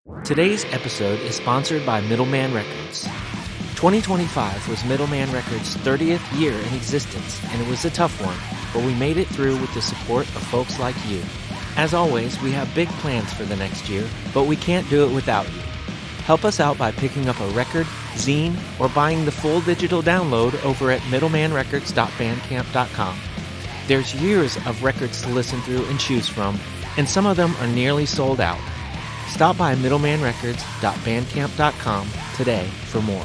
Today's episode is sponsored by Middleman Records. 2025 was Middleman Records' 30th year in existence, and it was a tough one, but we made it through with the support of folks like you. As always, we have big plans for the next year, but we can't do it without you. Help us out by picking up a record, zine, or buying the full digital download over at middlemanrecords.bandcamp.com. There's years of records to listen through and choose from, and some of them are nearly sold out. Stop by middlemanrecords.bandcamp.com today for more.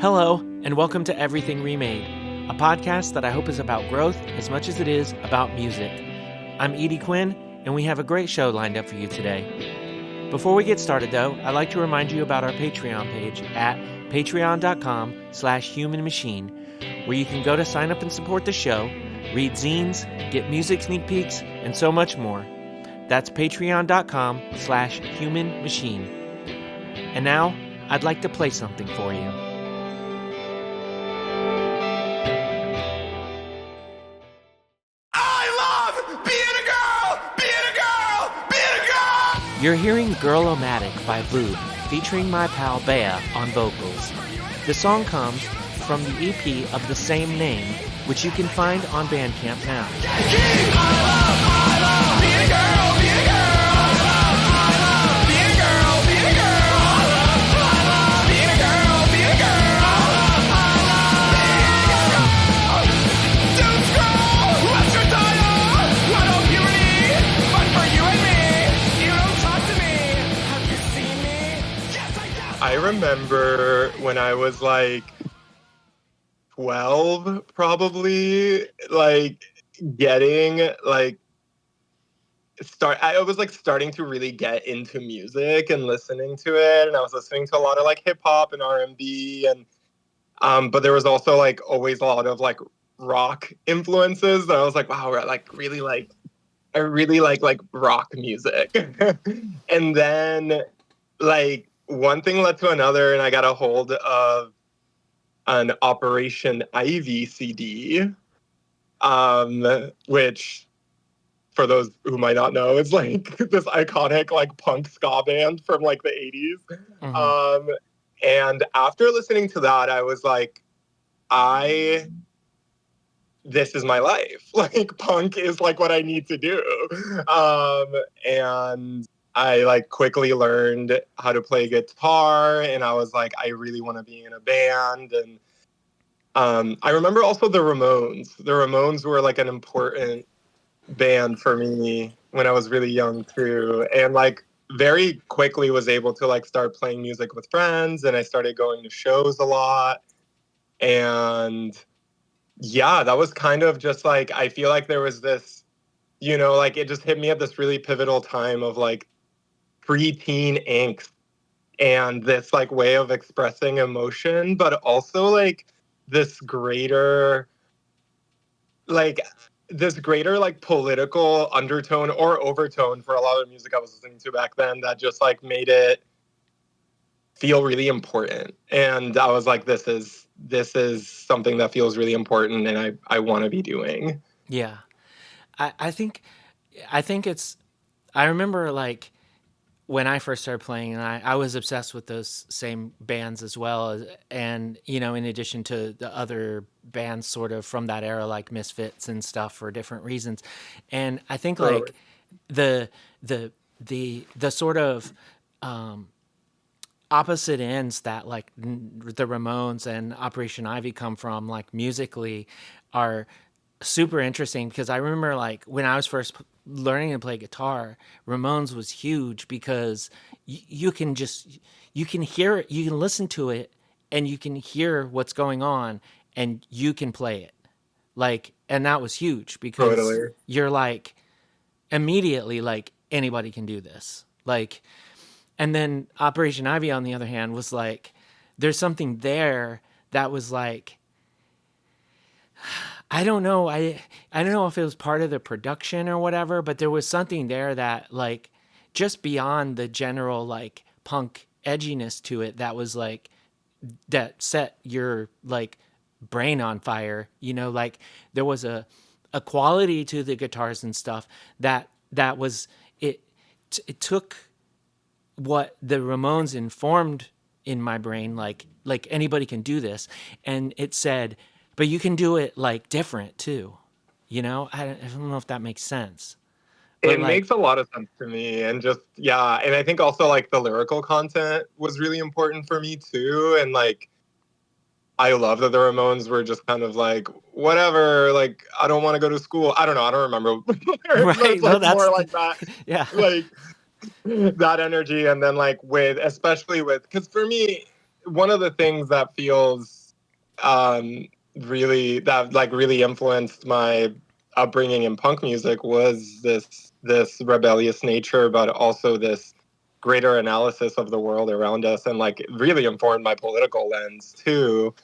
Hello, and welcome to Everything Remade, a podcast that I hope is about growth as much as it is about music. I'm Edie Quinn, and we have a great show lined up for you today. Before we get started, though, I'd like to remind you about our Patreon page at patreon.com/humanmachine, where you can go to sign up and support the show, read zines, get music sneak peeks, and so much more. That's patreon.com/humanmachine. And now, I'd like to play something for you. You're hearing GIRL-O-MATIC by Boo, featuring my pal Bea on vocals. The song comes from the EP of the same name, which you can find on Bandcamp now. I remember when I was like 12, probably, like getting like I was like starting to really get into music and listening to it, and I was listening to a lot of like hip hop and R&B, and but there was also like always a lot of like rock influences that I was like, wow, I really like rock music. And then like one thing led to another, and I got a hold of an Operation Ivy CD, which, for those who might not know, is like this iconic like punk ska band from like the 80s. Mm-hmm. And after listening to that, I was like, this is my life. Like, punk is like what I need to do. And I like quickly learned how to play guitar, and I was like, I really want to be in a band. And I remember also the Ramones. The Ramones were like an important band for me when I was really young too, and like very quickly was able to like start playing music with friends, and I started going to shows a lot. And yeah, that was kind of just like, I feel like there was this, like it just hit me at this really pivotal time of like preteen angst and this like way of expressing emotion, but also like this greater like political undertone or overtone for a lot of the music I was listening to back then that just like made it feel really important. And I was like, this is something that feels really important, and I want to be doing. Yeah. I think it's, I remember like when I first started playing, and I was obsessed with those same bands as well. And, in addition to the other bands sort of from that era, like Misfits and stuff for different reasons. And I think like the sort of, opposite ends that like the Ramones and Operation Ivy come from, like musically, are super interesting, because I remember like when I was first learning to play guitar, Ramones was huge because you can hear it, you can listen to it, and you can hear what's going on, and you can play it, like, and that was huge because totally. You're like immediately like, anybody can do this, like. And then Operation Ivy, on the other hand, was like, there's something there that was like, I don't know. I don't know if it was part of the production or whatever, but there was something there that like just beyond the general like punk edginess to it that was like, that set your like brain on fire, like there was a a quality to the guitars and stuff that was it. It took what the Ramones informed in my brain, like anybody can do this, and it said, but you can do it like different too. I don't know if that makes sense, but It like makes a lot of sense to me. And just, yeah. And I think also like the lyrical content was really important for me too. And like, I love that the Ramones were just kind of like, whatever, like, I don't want to go to school. I don't know. I don't remember the lyrics, but right. it's Well, like that's more like that, yeah, like that energy. And then like especially with, because for me, one of the things that feels um, that like really influenced my upbringing in punk music was this rebellious nature, but also this greater analysis of the world around us, and like really informed my political lens too.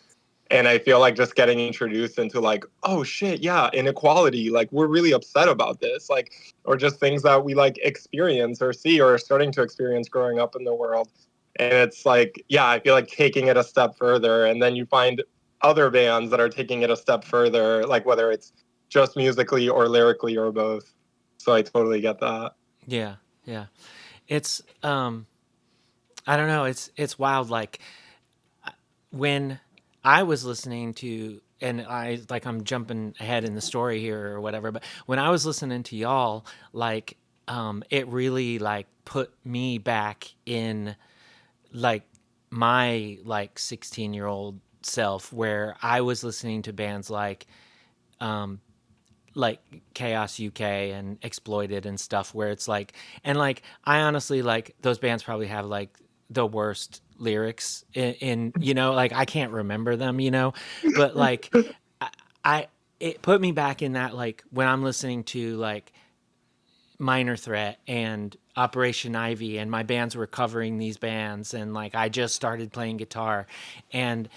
And I feel like just getting introduced into like, oh shit, yeah, inequality, like we're really upset about this, like, or just things that we like experience or see or are starting to experience growing up in the world. And it's like, yeah, I feel like taking it a step further, and then you find other bands that are taking it a step further, like whether it's just musically or lyrically or both. So I totally get that. yeah, yeah. It's I don't know. It's wild. Like when I was listening to, and I like I'm jumping ahead in the story here or whatever, but when I was listening to y'all, like it really like put me back in like my like 16-year-old self, where I was listening to bands like Chaos UK and Exploited and stuff, where it's like, and like I honestly, like those bands probably have like the worst lyrics in like I can't remember them, but like I it put me back in that, like when I'm listening to like Minor Threat and Operation Ivy, and my bands were covering these bands, and like I just started playing guitar, and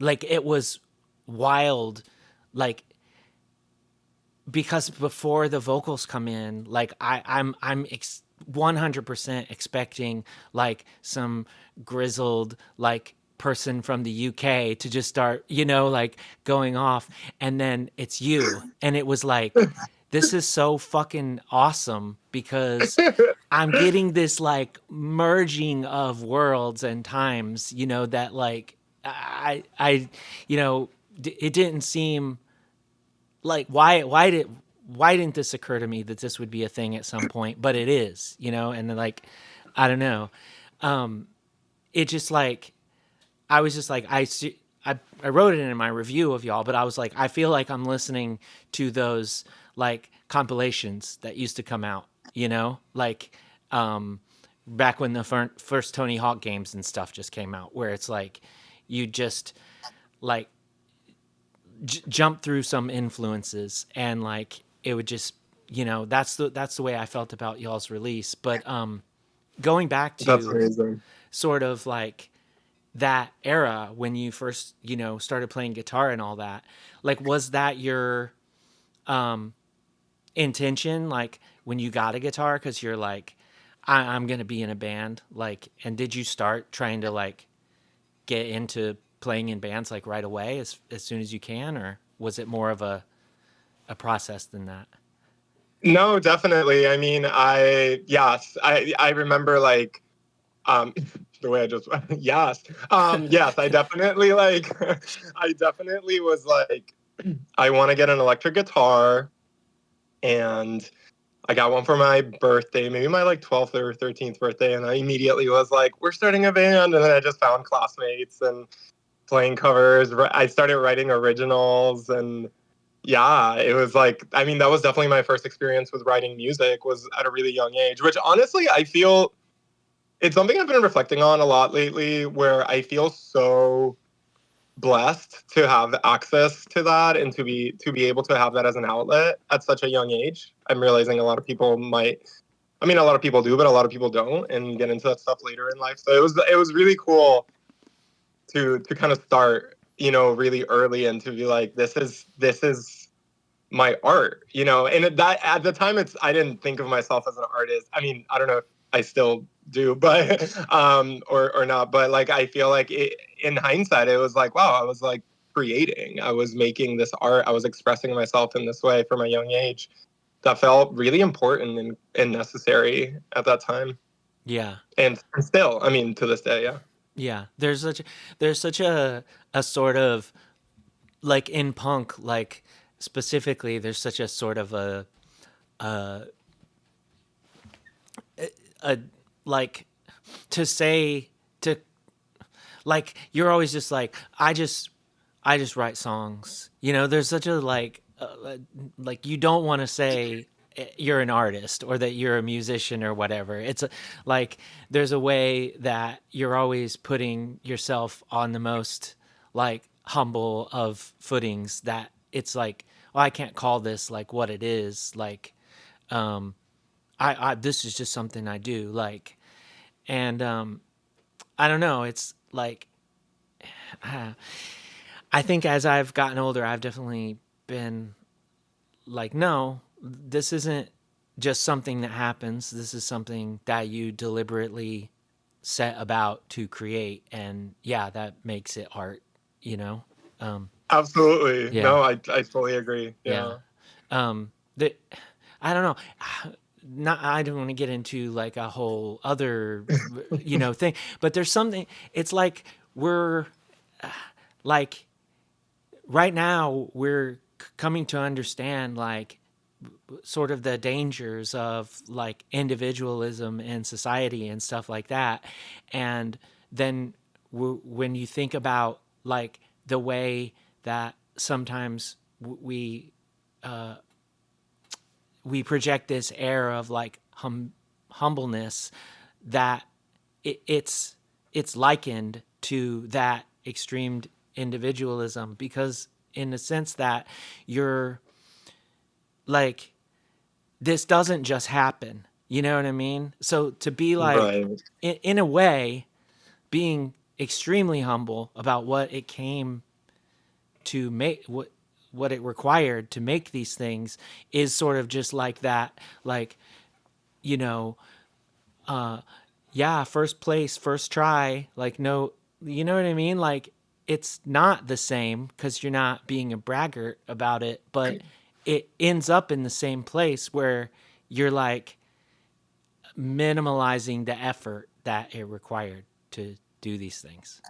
like it was wild, like because before the vocals come in, like I'm 100% expecting like some grizzled like person from the UK to just start, like going off, and then it's you, and it was like, this is so fucking awesome because I'm getting this like merging of worlds and times, that like I it didn't seem like why didn't this occur to me that this would be a thing at some point, but it is, and then like I don't know, it just like I was just like I wrote it in my review of y'all, but I was like, I feel like I'm listening to those like compilations that used to come out, like back when the first Tony Hawk games and stuff just came out, where it's like you just like jump through some influences, and like it would just, that's the way I felt about y'all's release. But going back That's to amazing. sort of like that era when you first, started playing guitar and all that, like was that your intention, like when you got a guitar, because you're like, I'm gonna be in a band, like, and did you start trying to like get into playing in bands like right away, as soon as you can, or was it more of a process than that? No, definitely. I mean, yes, I remember like um the way I just yes. Yes, I definitely like I definitely was like I want to get an electric guitar, and I got one for my birthday, maybe my like 12th or 13th birthday, and I immediately was like, we're starting a band, and then I just found classmates and playing covers. I started writing originals, and yeah, it was like, I mean, that was definitely my first experience with writing music, was at a really young age, which honestly I feel it's something I've been reflecting on a lot lately, where I feel so blessed to have access to that, and to be able to have that as an outlet at such a young age. I'm realizing a lot of people might, I mean, a lot of people do, but a lot of people don't, and get into that stuff later in life. So it was really cool to kind of start, really early, and to be like, this is my art, and that at the time, I didn't think of myself as an artist. I mean, I don't know if I still do, but or not, but like I feel like in hindsight, it was like, wow, I was like, creating. I was making this art. I was expressing myself in this way from a young age that felt really important and necessary at that time. Yeah. And still, I mean, to this day, yeah. Yeah. There's such a sort of like in punk, like specifically, there's such a sort of a like to say to like you're always just like I just write songs. There's such a like you don't want to say you're an artist or that you're a musician or whatever. Like there's a way that you're always putting yourself on the most like humble of footings that it's like, well, I can't call this like what it is. Like I this is just something I do, like, and I don't know, it's like I think as I've gotten older, I've definitely been like, no, this isn't just something that happens. This is something that you deliberately set about to create. And yeah, that makes it art, you know? Um, Absolutely. yeah, No, I fully agree. yeah. Yeah. The, I don't know. Not, I don't want to get into like a whole other, thing, but there's something, it's like we're like, right now we're coming to understand like sort of the dangers of like individualism in society and stuff like that. And then when you think about like the way that sometimes we project this air of like humbleness, that it's likened to that extreme individualism, because in the sense that you're like, this doesn't just happen. You know what I mean? So to be like, Right. in a way, being extremely humble about what it came to make, what it required to make these things, is sort of just like that, like, you know, yeah, first place, first try, like, no, you know what I mean? Like, it's not the same because you're not being a braggart about it, but it ends up in the same place where you're like minimalizing the effort that it required to do these things.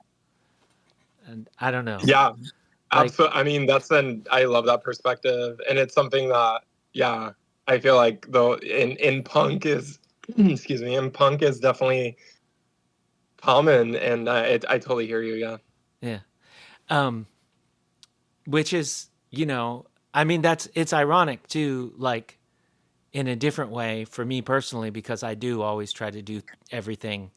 And I don't know. Yeah. Like, Absolutely. I mean, I love that perspective. And it's something that, yeah, I feel like though in punk is, excuse me, in punk is definitely common. And I totally hear you. Yeah. yeah. Um, which is, I mean, it's ironic too, like, in a different way for me personally, because I do always try to do everything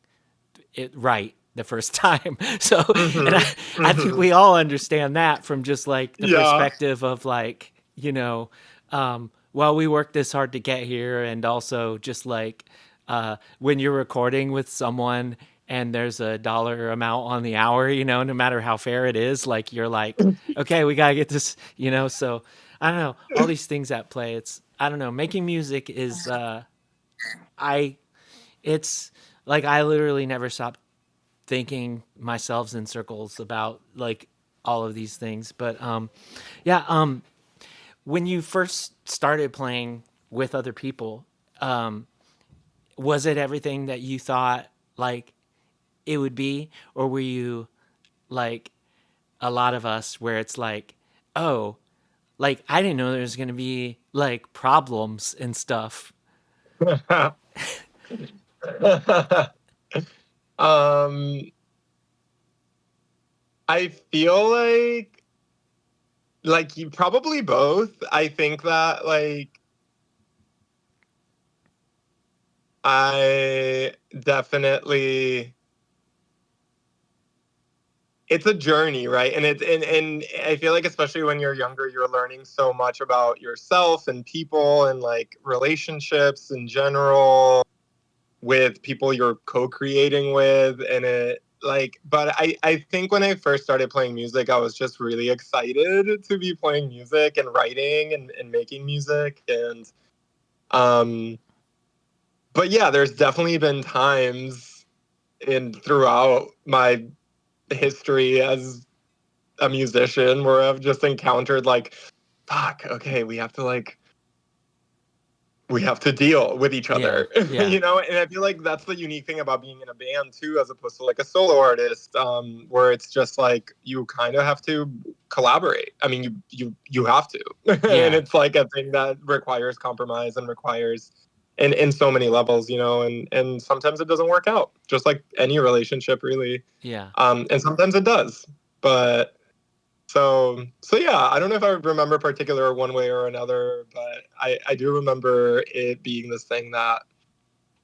right the first time. So, and Hmm. I think Hmm. we all understand that from just like the Yeah. perspective of like, well, we worked this hard to get here. And also just like, when you're recording with someone and there's a dollar amount on the hour, no matter how fair it is, like you're like, okay, we gotta get this, so I don't know, all these things at play. I don't know, making music is, I, it's like, I literally never stop thinking myself in circles about like all of these things. But yeah, when you first started playing with other people, was it everything that you thought like it would be, or were you like a lot of us where it's like, oh, like I didn't know there was going to be like problems and stuff. um, I feel like you probably both. I think that like I definitely, it's a journey, right? And I feel like especially when you're younger, you're learning so much about yourself and people and like relationships in general with people you're co-creating with. And it like, but I think when I first started playing music, I was just really excited to be playing music and writing and making music. And um but yeah, there's definitely been times in throughout my history as a musician where I've just encountered like, fuck, okay, we have to deal with each Yeah. other, Yeah. and I feel like that's the unique thing about being in a band too, as opposed to like a solo artist, where it's just like you kind of have to collaborate. I mean, you have to, and Yeah. it's like a thing that requires compromise and requires in so many levels, and sometimes it doesn't work out, just like any relationship really, Yeah. and sometimes it does, but so yeah, I don't know if I remember particular one way or another, but I do remember it being this thing that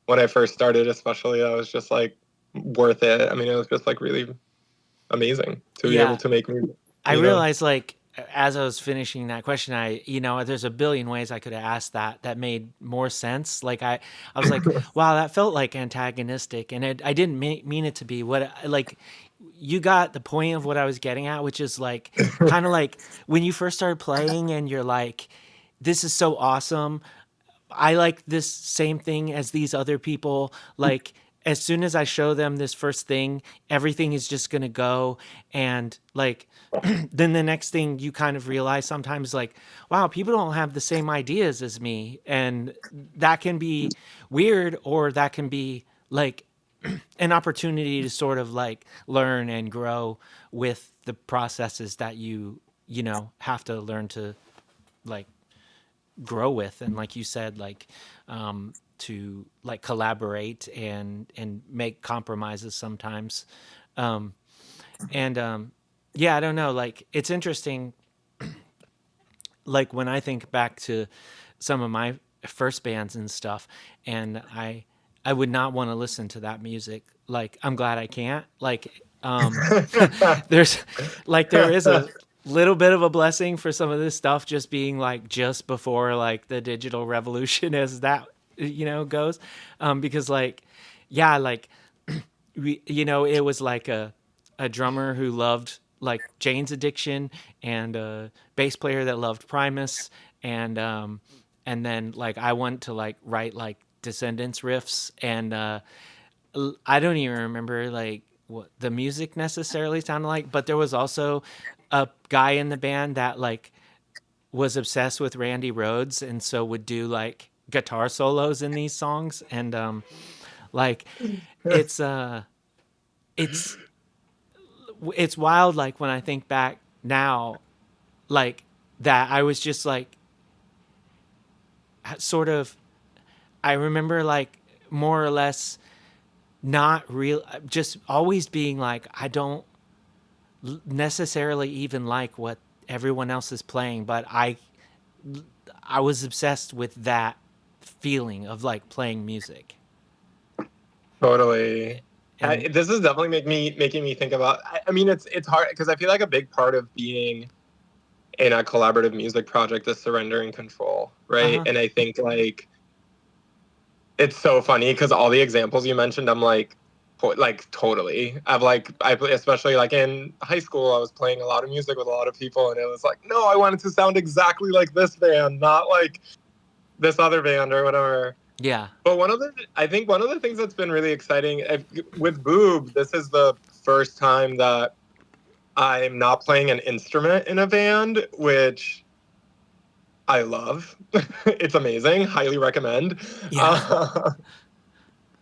when I first started, especially, I was just like worth it. I mean, it was just like really amazing to be able Yeah. to make music, I realized like as I was finishing that question, there's a billion ways I could have asked that made more sense. Like I was like, wow, that felt like antagonistic, and I didn't mean it to be. Like, you got the point of what I was getting at, which is like kind of like when you first started playing, and you're like, this is so awesome. I like this same thing as these other people. Like, as soon as I show them this first thing, everything is just going to go. And like, then the next thing you kind of realize sometimes, like, wow, people don't have the same ideas as me. And that can be weird, or that can be like an opportunity to sort of like learn and grow with the processes that have to learn to like grow with. And like you said, like to like collaborate and make compromises sometimes. And yeah, I don't know, like it's interesting, like when I think back to some of my first bands and stuff, and I would not want to listen to that music. Like, I'm glad I can't. Like, there's like there is a little bit of a blessing for some of this stuff just being like just before like the digital revolution as that goes, because like, yeah, like it was like a drummer who loved like Jane's Addiction, and a bass player that loved Primus, and then like I want to like write like Descendants riffs, and I don't even remember like what the music necessarily sounded like, but there was also a guy in the band that like was obsessed with Randy Rhoads, and so would do like guitar solos in these songs. And like it's uh it's it's wild, like when I think back now, like that I was just like sort of, I remember like more or less not real, just always being like, I don't necessarily even like what everyone else is playing, but I was obsessed with that feeling of like playing music. Totally. And This is definitely making me think about. I mean, it's hard because I feel like a big part of being in a collaborative music project is surrendering control, right? uh-huh. And I think like it's so funny because all the examples you mentioned, I'm like totally. Especially like in high school, I was playing a lot of music with a lot of people, and it was like, no, I wanted to sound exactly like this band, not like this other band or whatever. Yeah. But I think one of the things that's been really exciting with Boob, this is the first time that I'm not playing an instrument in a band, which I love. It's amazing. Highly recommend. Yeah.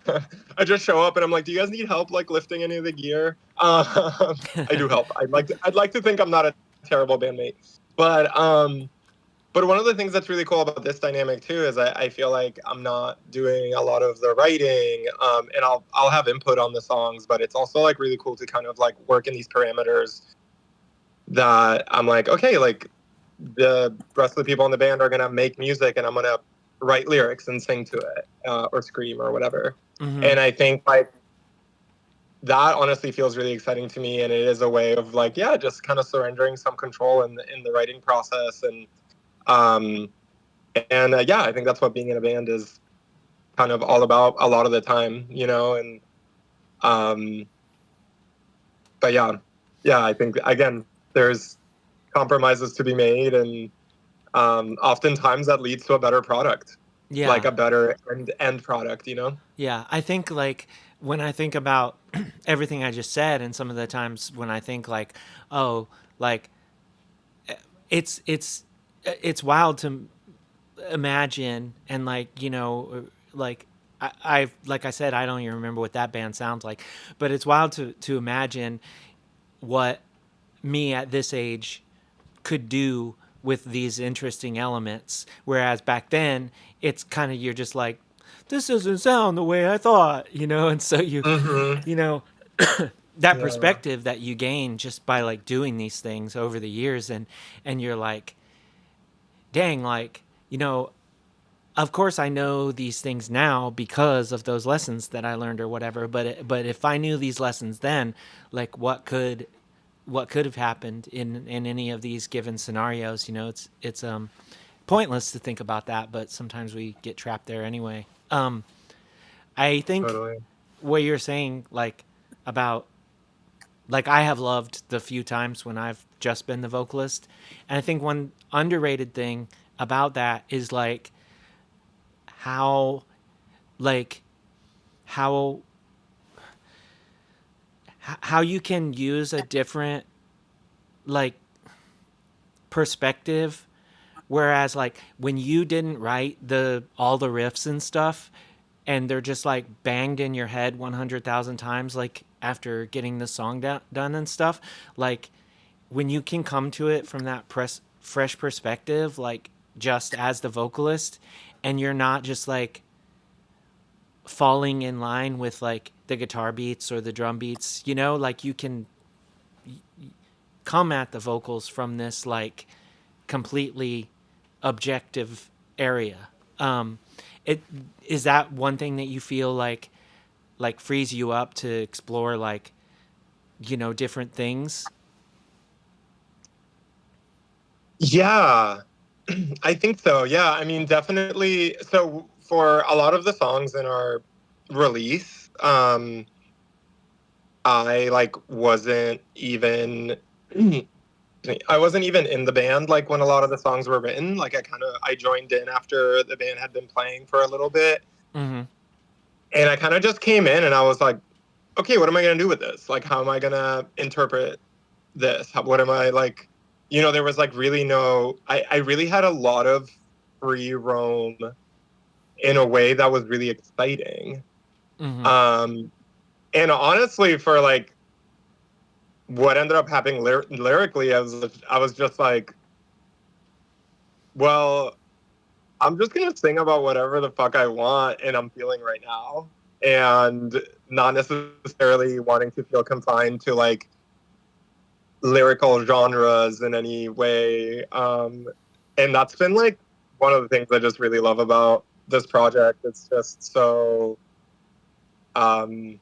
Uh, I just show up and I'm like, "Do you guys need help like lifting any of the gear?" I do help. I'd like to think I'm not a terrible bandmate, but one of the things that's really cool about this dynamic too is I feel like I'm not doing a lot of the writing, and I'll have input on the songs, but it's also like really cool to kind of like work in these parameters that I'm like, okay, like the rest of the people in the band are gonna make music, and I'm gonna write lyrics and sing to it, or scream or whatever. Mm-hmm. And I think like that honestly feels really exciting to me, and it is a way of like, yeah, just kind of surrendering some control in the writing process, um, yeah, I think that's what being in a band is kind of all about a lot of the time, and um, but yeah, I think again, there's compromises to be made, and oftentimes that leads to a better product, like Yeah. a better end product. Yeah, I think like when I think about everything I just said, and some of the times when I think like, oh, like it's it's wild to imagine, and like, like I like I said, I don't even remember what that band sounds like, but it's wild to imagine what me at this age could do with these interesting elements. Whereas back then, it's kind of, you're just like, this doesn't sound the way I thought, and so Mm-hmm. you know, that Yeah. perspective that you gain just by like doing these things over the years, and you're like, dang, like, of course I know these things now because of those lessons that I learned or whatever, but if I knew these lessons then, like what could have happened in any of these given scenarios. It's pointless to think about that, but sometimes we get trapped there anyway. I think Totally. what you're saying, like, about, like, I have loved the few times when I've just been the vocalist, and I think one underrated thing about that is like how like how how you can use a different, like, perspective. Whereas, like, when you didn't write the all the riffs and stuff, and they're just like banged in your head 100,000 times, like after getting the song done and stuff, like, when you can come to it from that fresh perspective, like, just as the vocalist, and you're not just like falling in line with like the guitar beats or the drum beats, like, you can come at the vocals from this like completely objective area. Um, it is that one thing that you feel like frees you up to explore, like, different things. Yeah, I think so. Yeah, I mean, definitely. So for a lot of the songs in our release, I like wasn't even I wasn't even in the band like when a lot of the songs were written. Like I joined in after the band had been playing for a little bit, Mm-hmm. and I kind of just came in and I was like, okay, what am I gonna do with this? Like, how am I gonna interpret this? What am I like? There was like really no. I really had a lot of free roam in a way that was really exciting. Mm-hmm. Um, and honestly, for like what ended up happening lyrically, I was just like, well, I'm just gonna sing about whatever the fuck I want and I'm feeling right now, and not necessarily wanting to feel confined to like lyrical genres in any way. And that's been like one of the things I just really love about this project. It's just so um,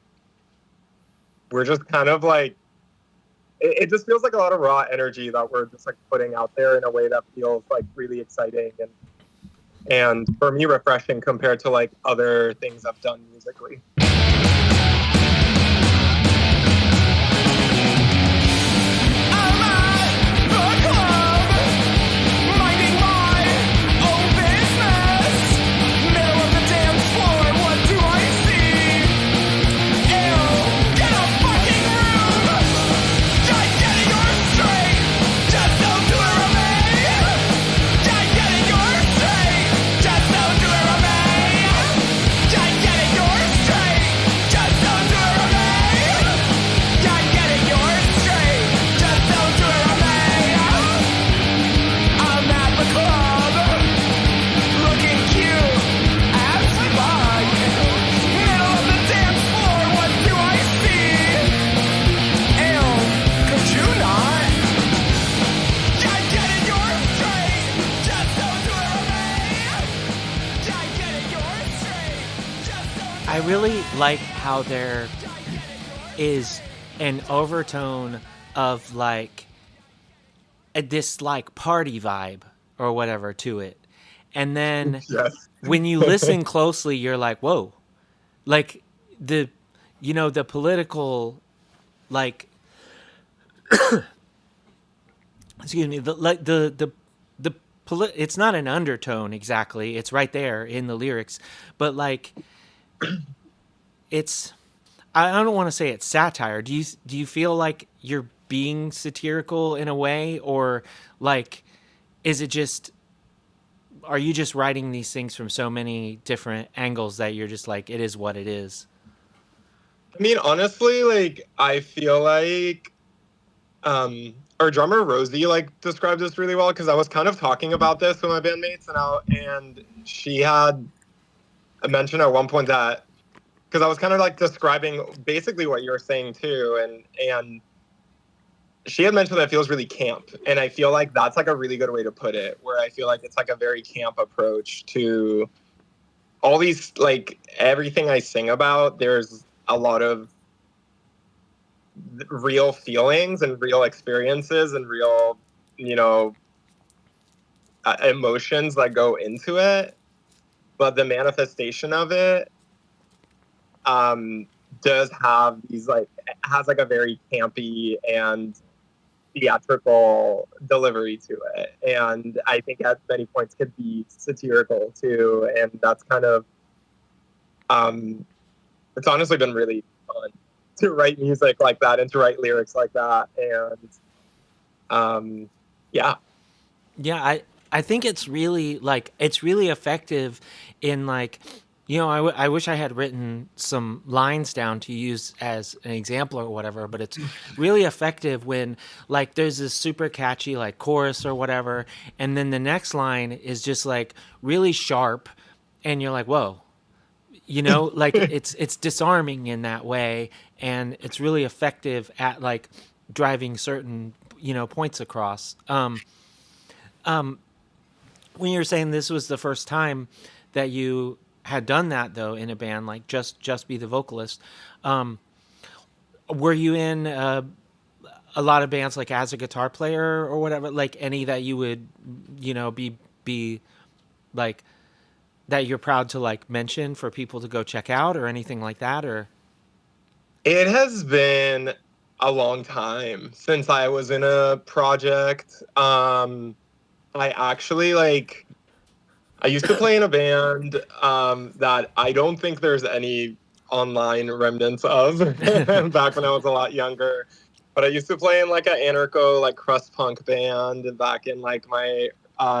we're just kind of like it just feels like a lot of raw energy that we're just like putting out there in a way that feels like really exciting and for me refreshing compared to like other things I've done musically. I really like how there is an overtone of like this like party vibe or whatever to it. And then Yes. when you listen closely, you're like, whoa, like the, the political, like, excuse me, the, like it's not an undertone exactly. It's right there in the lyrics, but like it's, I don't want to say it's satire. Do you feel like you're being satirical in a way, or like is it just, are you just writing these things from so many different angles that you're just like, it is what it is? I mean, honestly, like I feel like our drummer Rosie like described this really well because I was kind of talking about this with my bandmates and she had mentioned at one point that because I was kind of like describing basically what you're saying too, and she had mentioned that it feels really camp, and I feel like that's like a really good way to put it. Where I feel like it's like a very camp approach to all these like everything I sing about. There's a lot of real feelings and real experiences and real, you know, emotions that go into it, but the manifestation of it um does have these like has like a very campy and theatrical delivery to it, and I think at many points could be satirical too, and that's kind of um it's honestly been really fun to write music like that and to write lyrics like that, and um yeah. Yeah, I think it's really like, it's really effective in like, you know, I wish I had written some lines down to use as an example or whatever, but it's really effective when like there's this super catchy like chorus or whatever, and then the next line is just like really sharp, and you're like, whoa, you know, like it's disarming in that way, and it's really effective at like driving certain, you know, points across. When you were saying this was the first time that you had done that though in a band, like just be the vocalist, were you in a lot of bands like as a guitar player or whatever, like any that you would, you know, be like, that you're proud to like mention for people to go check out or anything like that? Or It has been a long time since I was in a project. I actually like I used to play in a band that I don't think there's any online remnants of back when I was a lot younger. But I used to play in like an anarcho like crust punk band back in like my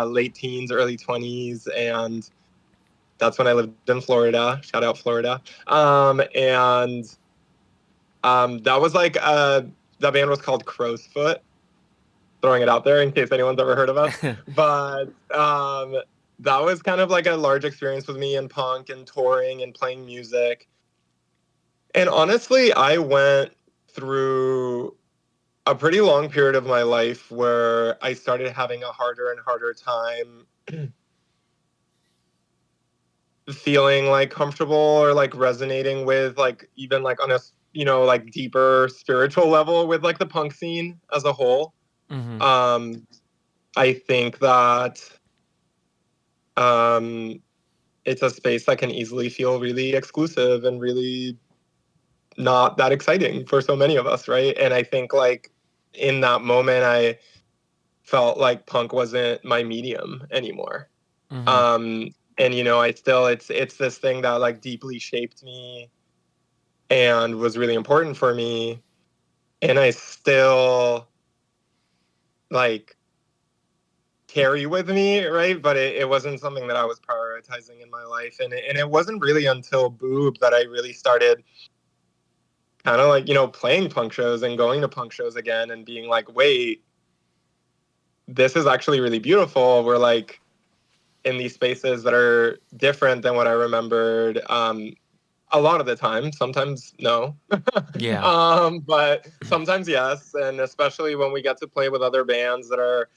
late teens, early 20s, and that's when I lived in Florida. Shout out Florida. And that was like that band was called Crow's Foot. Throwing it out there in case anyone's ever heard of us. But that was kind of like a large experience with me in punk and touring and playing music. And honestly, I went through a pretty long period of my life where I started having a harder and harder time feeling like comfortable or like resonating with like even like on a like deeper spiritual level with like the punk scene as a whole. mm-hmm. um I think that um it's a space that can easily feel really exclusive and really not that exciting for so many of us, right? And I think like in that moment I felt like punk wasn't my medium anymore. Mm-hmm. um and I still it's this thing that like deeply shaped me and was really important for me, and I still like carry with me, right? But it wasn't something that I was prioritizing in my life, and it wasn't really until Boob that I really started kind of like playing punk shows and going to punk shows again and being like, wait, this is actually really beautiful. We're like in these spaces that are different than what I remembered. A lot of the time, sometimes no. Yeah. But sometimes yes, and especially when we get to play with other bands that are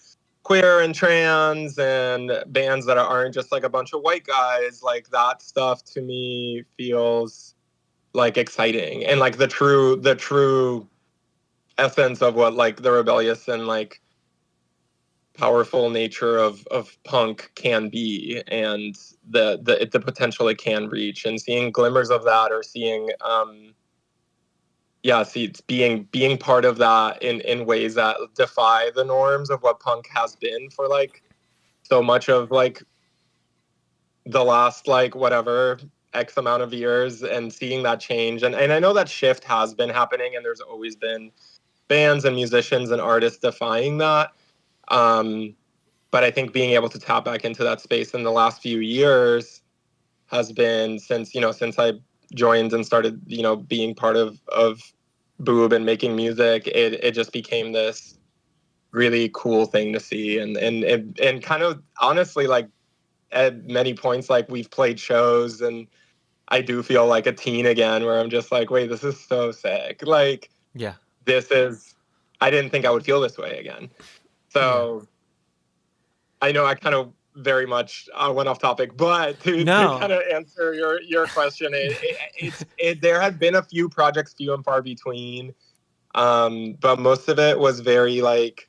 queer and trans and bands that aren't just like a bunch of white guys, like that stuff to me feels like exciting and like the true essence of what like the rebellious and like powerful nature of punk can be, and the potential it can reach, and seeing glimmers of that or seeing see it's being part of that in ways that defy the norms of what punk has been for like so much of like the last like whatever x amount of years, and seeing that change, and I know that shift has been happening and there's always been bands and musicians and artists defying that. But I think being able to tap back into that space in the last few years has been since I joined and started, being part of Boob and making music, it just became this really cool thing to see. And kind of honestly, like at many points, like we've played shows and I do feel like a teen again, where I'm just like, wait, this is so sick. Like, Yeah. I didn't think I would feel this way again. Yeah. So I know I kind of very much went off topic, but to kind No. of answer your question, there had been a few projects, few and far between, but most of it was very like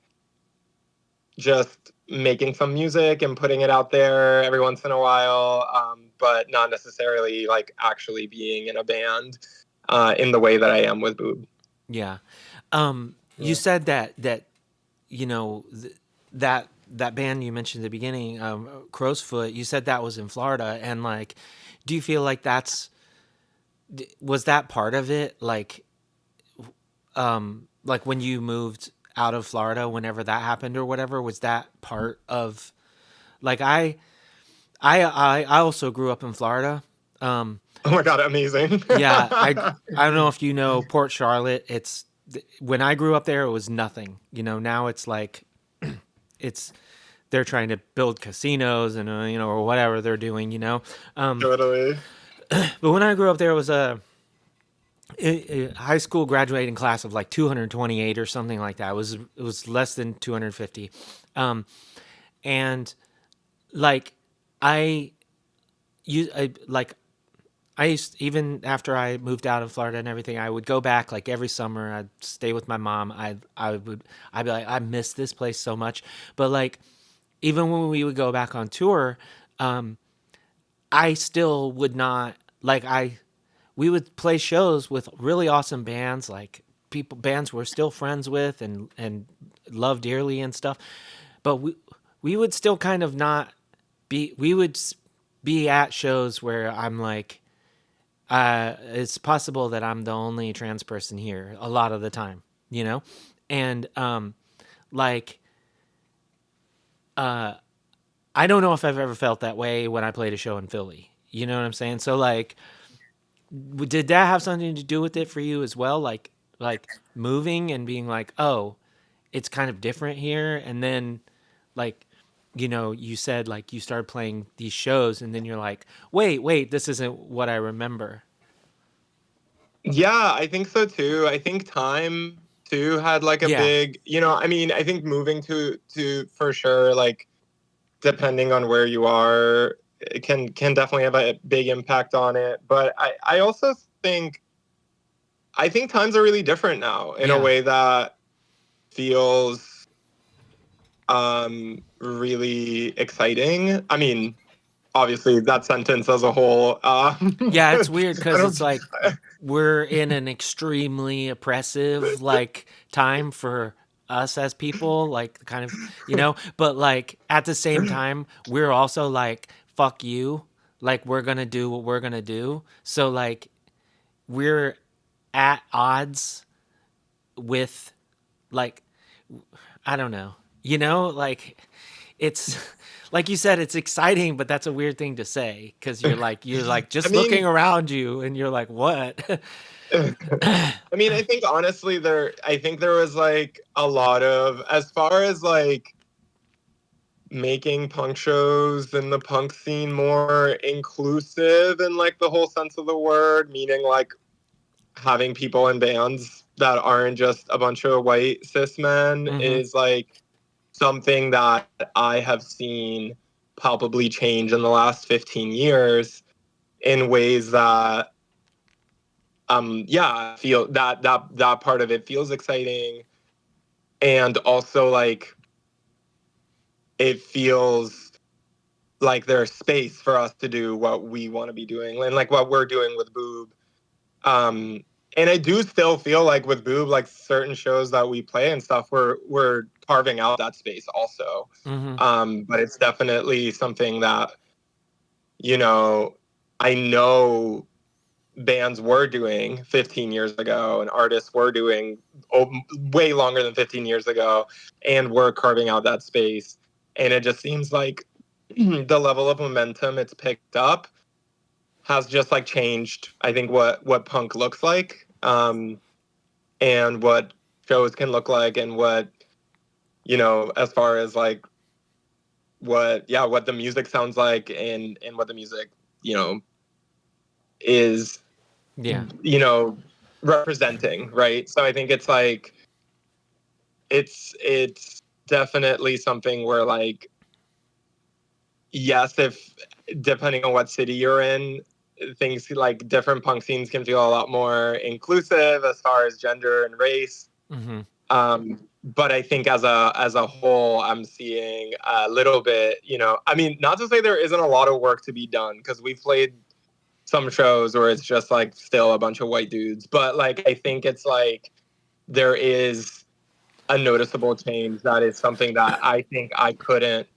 just making some music and putting it out there every once in a while, but not necessarily like actually being in a band in the way that I am with Boob. Yeah. You Yeah. said that you know that band you mentioned at the beginning, Crow's Foot. You said that was in Florida, and like, do you feel like was that part of it? Like when you moved out of Florida, whenever that happened or whatever, was that part of like I also grew up in Florida. Um, Oh my god, amazing. yeah, I don't know if you know Port Charlotte. It's when I grew up there, it was nothing. Now it's like it's they're trying to build casinos and or whatever they're doing. Totally. But when I grew up there, it was a high school graduating class of like 228 or something like that. It was less than 250, and like I like I used, even after I moved out of Florida and everything, I would go back like every summer. I'd stay with my mom. I'd be like, I miss this place so much. But like even when we would go back on tour, um, I still would not like I we would play shows with really awesome bands, like bands we're still friends with and love dearly and stuff. But we would still kind of not be we would be at shows where I'm like, it's possible that I'm the only trans person here a lot of the time, and like I don't know if I've ever felt that way when I played a show in Philly. You know what I'm saying? So like, did that have something to do with it for you as well? Like moving and being like, oh, it's kind of different here, and then like, you said like you started playing these shows, and then you're like, wait, this isn't what I remember. Yeah, I think so too. I think time too had like a Yeah, big, I mean, I think moving to for sure, like depending on where you are, it can definitely have a big impact on it. But I also think times are really different now in a yeah, way that feels really exciting. I mean, obviously that sentence as a whole, yeah. It's weird I because it's don't like we're in an extremely oppressive like time for us as people, like kind of, but like at the same time we're also like, fuck you, like we're gonna do what we're gonna do. So like we're at odds with, like, I don't know, like it's like you said, it's exciting, but that's a weird thing to say because you're like I just looking mean, around you and you're like, what? I mean, I think honestly I think there was like a lot of, as far as like making punk shows and the punk scene more inclusive in like the whole sense of the word, meaning like having people in bands that aren't just a bunch of white cis men, Hmm. is like something that I have seen palpably change in the last 15 years in ways that yeah, I feel that part of it feels exciting. And also like it feels like there's space for us to do what we want to be doing and like what we're doing with Boob. Um, and I do still feel like with Boob, like certain shows that we play and stuff, we're carving out that space also. Hmm. But it's definitely something that, you know, I know bands were doing 15 years ago and artists were doing way longer than 15 years ago and were carving out that space. And it just seems like the level of momentum it's picked up has just like changed, I think, what punk looks like, and what shows can look like, and what, as far as like what the music sounds like, and what the music, is, Yeah. representing, right? So I think it's like it's definitely something where, like, yes, if depending on what city you're in, things like different punk scenes can feel a lot more inclusive as far as gender and race. Mm-hmm. But I think as a whole, I'm seeing a little bit, I mean, not to say there isn't a lot of work to be done, because we've played some shows where it's just like still a bunch of white dudes, but like I think it's like there is a noticeable change that is something that I think I couldn't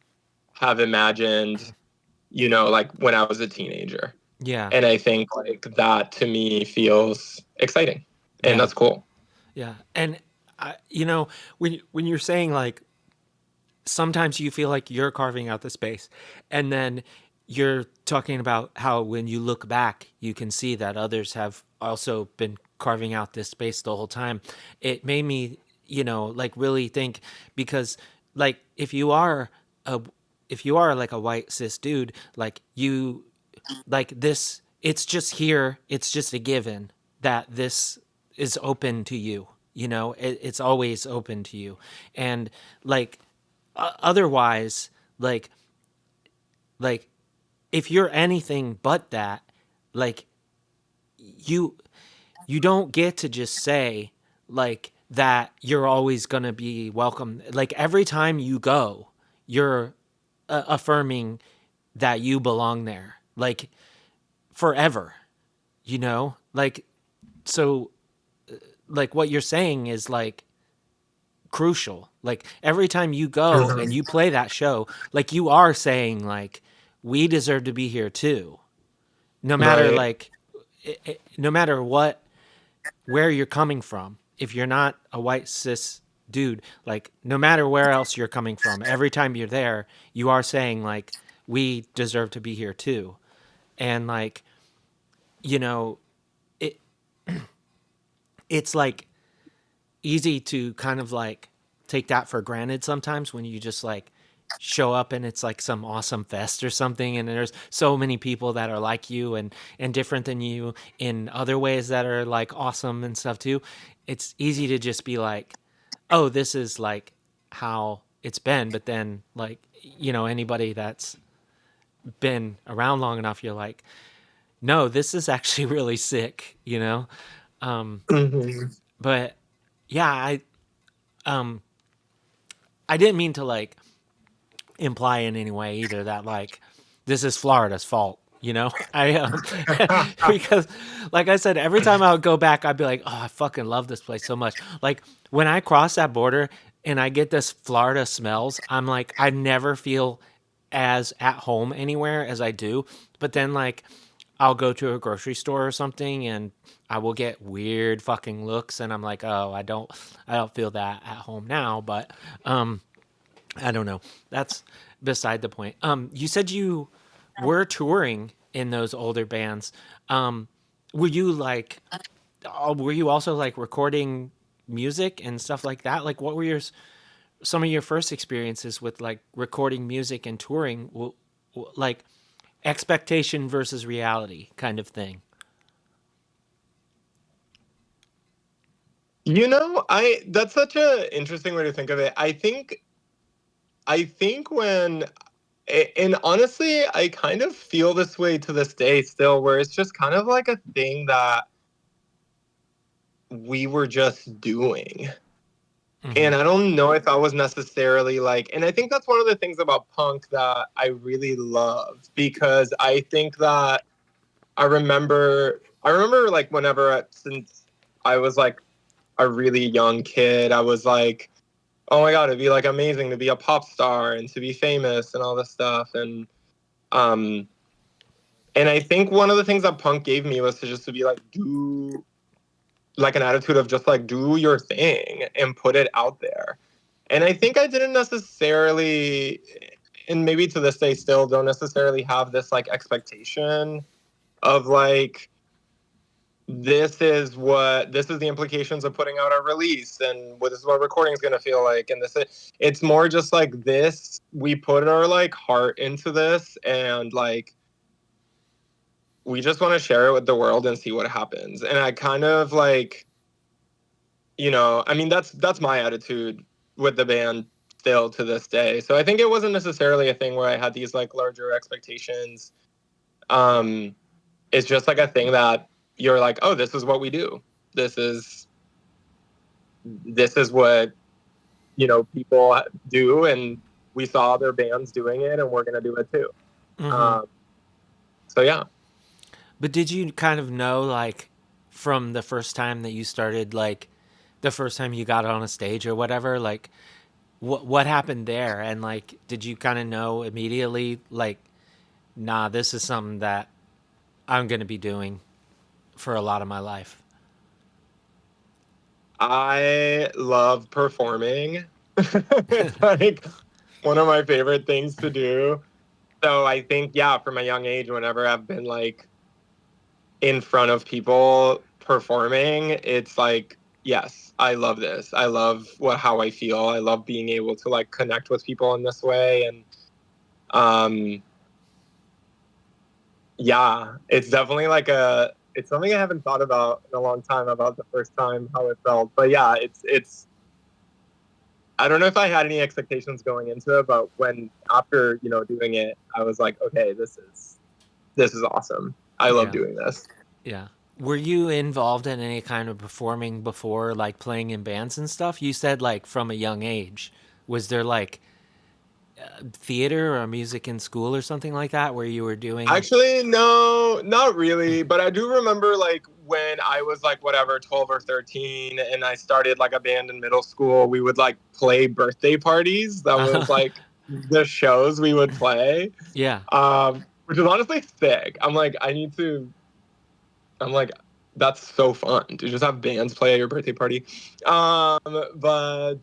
have imagined, like when I was a teenager. Yeah. And I think like that to me feels exciting, and Yeah. that's cool. Yeah. And when you're saying like sometimes you feel like you're carving out the space, and then you're talking about how when you look back you can see that others have also been carving out this space the whole time. It made me like really think, because like a if you are like a white cis dude, like you, like this, it's just here, it's just a given that this is open to you, it's always open to you. And like otherwise, like like if you're anything but that, like you you don't get to just say like that you're always going to be welcome. Like every time you go, you're affirming that you belong there, like forever, like, so like what you're saying is like crucial. Like every time you go Mhm. and you play that show, like you are saying like we deserve to be here too. No matter Right. like no matter what, where you're coming from. If you're not a white cis dude, like no matter where else you're coming from, every time you're there, you are saying like we deserve to be here too. And like, you know, it it's like easy to kind of like take that for granted sometimes when you just like show up and it's like some awesome fest or something, and there's so many people that are like you and different than you in other ways that are like awesome and stuff too. It's easy to just be like, oh, this is like how it's been. But then like, anybody that's been around long enough, you're like, no, this is actually really sick. Mhm. But yeah, um I didn't mean to like imply in any way either that like this is Florida's fault. I because like I said, every time I would go back, I'd be like, oh, I fucking love this place so much. Like when I cross that border and I get this Florida smells, I'm like, I never feel as at home anywhere as I do. But then like I'll go to a grocery store or something and I will get weird fucking looks, and I'm like, oh, I don't feel that at home now. But I don't know. That's beside the point. You said you were touring in those older bands. Um, were you like, were you also like recording music and stuff like that? Like, what were some of your first experiences with like recording music and touring? Like expectation versus reality kind of thing. I that's such a interesting way to think of it. I think when and honestly, I kind of feel this way to this day still, where it's just kind of like a thing that we were just doing. Mm-hmm. And I don't know if I was necessarily like, and I think that's one of the things about punk that I really love, because I think that I remember like whenever, since I was like a really young kid, I was like, oh my God, it'd be like amazing to be a pop star and to be famous and all this stuff. Um, And I think one of the things that punk gave me was to just to be like, do like an attitude of just like do your thing and put it out there. And I think I didn't necessarily, and maybe to this day still don't necessarily have this like expectation of like, this is the implications of putting out a release and what this is what recording is going to feel like. And it's more just like this, we put our like heart into this and like, we just want to share it with the world and see what happens. And I kind of like, I mean, that's my attitude with the band still to this day. So I think it wasn't necessarily a thing where I had these like larger expectations. Um, it's just like a thing that you're like, oh, this is what we do. This is this is what people do, and we saw other bands doing it, and we're gonna do it too. Hmm. Um, so yeah. But did you kind of know, like, from the first time that you started, like, the first time you got on a stage or whatever, like, what happened there? And like, did you kind of know immediately, like, nah, this is something that I'm going to be doing for a lot of my life? I love performing. It's like one of my favorite things to do. So I think, yeah, from a young age, whenever I've been like in front of people performing, it's like, yes, I love this. I love how I feel. I love being able to like connect with people in this way. And um, yeah, it's definitely like it's something I haven't thought about in a long time about the first time how it felt. But yeah, it's I don't know if I had any expectations going into it, but when after doing it, I was like, okay, this is awesome. I love Yeah. doing this. Yeah. Were you involved in any kind of performing before, like playing in bands and stuff? You said like from a young age. Was there like theater or music in school or something like that where you were doing? Actually, no, not really. But I do remember like when I was like whatever, 12 or 13, and I started like a band in middle school, we would like play birthday parties. That was like the shows we would play. Yeah. Which is honestly sick. I'm like, that's so fun to just have bands play at your birthday party. But